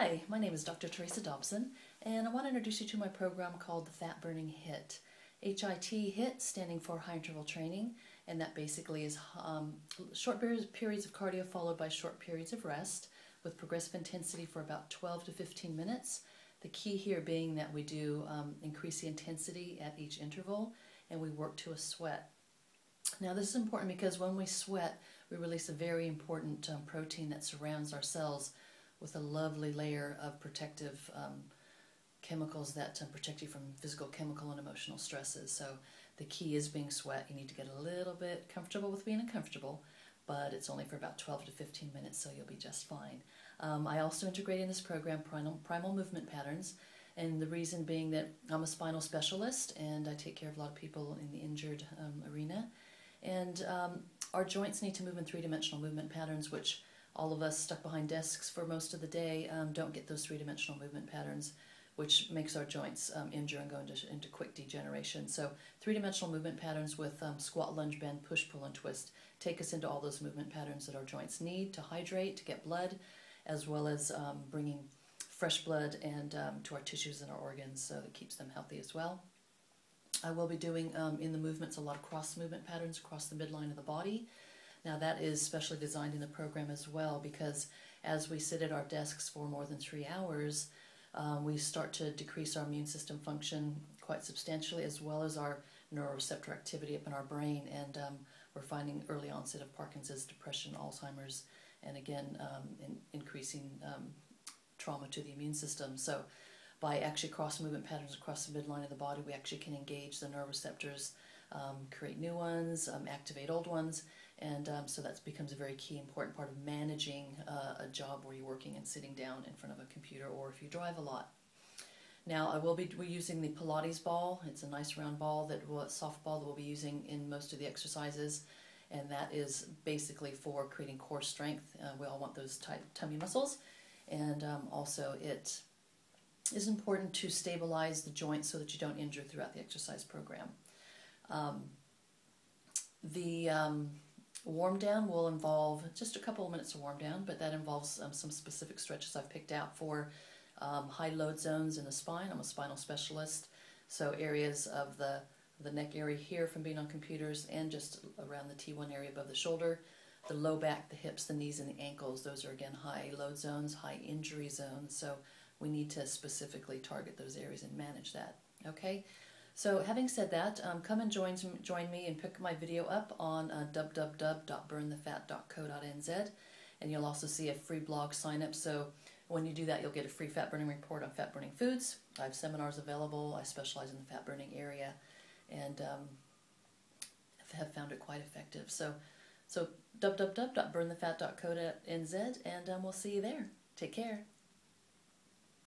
Hi, my name is Dr. Theresa Dobson, and I want to introduce you to my program called the Fat Burning HIT. HIT standing for high interval training, and that basically is short periods of cardio followed by short periods of rest with progressive intensity for about 12 to 15 minutes. The key here being that we do increase the intensity at each interval and we work to a sweat. Now this is important because when we sweat, we release a very important protein that surrounds our cells with a lovely layer of protective chemicals that protect you from physical, chemical, and emotional stresses. So the key is being sweat. You need to get a little bit comfortable with being uncomfortable, but it's only for about 12 to 15 minutes, so you'll be just fine. I also integrate in this program primal movement patterns, and the reason being that I'm a spinal specialist and I take care of a lot of people in the injured arena. And our joints need to move in three-dimensional movement patterns, which all of us stuck behind desks for most of the day don't get those three-dimensional movement patterns, which makes our joints injure and go into quick degeneration. So three-dimensional movement patterns with squat, lunge, bend, push, pull, and twist take us into all those movement patterns that our joints need to hydrate, to get blood, as well as bringing fresh blood and to our tissues and our organs, so that keeps them healthy as well. I will be doing in the movements a lot of cross movement patterns across the midline of the body. Now that is specially designed in the program as well, because as we sit at our desks for more than 3 hours, we start to decrease our immune system function quite substantially, as well as our neuroreceptor activity up in our brain, and we're finding early onset of Parkinson's, depression, Alzheimer's, and again increasing trauma to the immune system. So by actually cross movement patterns across the midline of the body, we actually can engage the neuroreceptors, create new ones, activate old ones, and so that becomes a very key important part of managing a job where you're working and sitting down in front of a computer, or if you drive a lot. Now we're using the Pilates ball. It's a nice round ball, soft ball that we'll be using in most of the exercises, and that is basically for creating core strength. We all want those tight tummy muscles, and also it is important to stabilize the joints so that you don't injure throughout the exercise program. The warm down will involve just a couple of minutes of warm down, but that involves some specific stretches I've picked out for high load zones in the spine. I'm a spinal specialist, so areas of the neck area here from being on computers, and just around the T1 area above the shoulder, the low back, the hips, the knees, and the ankles. Those are again high load zones, high injury zones, so we need to specifically target those areas and manage that. Okay? So having said that, come and join me and pick my video up on www.burnthefat.co.nz, and you'll also see a free blog sign up. So when you do that, you'll get a free fat burning report on fat burning foods. I have seminars available. I specialize in the fat burning area, and have found it quite effective. So www.burnthefat.co.nz, and we'll see you there. Take care.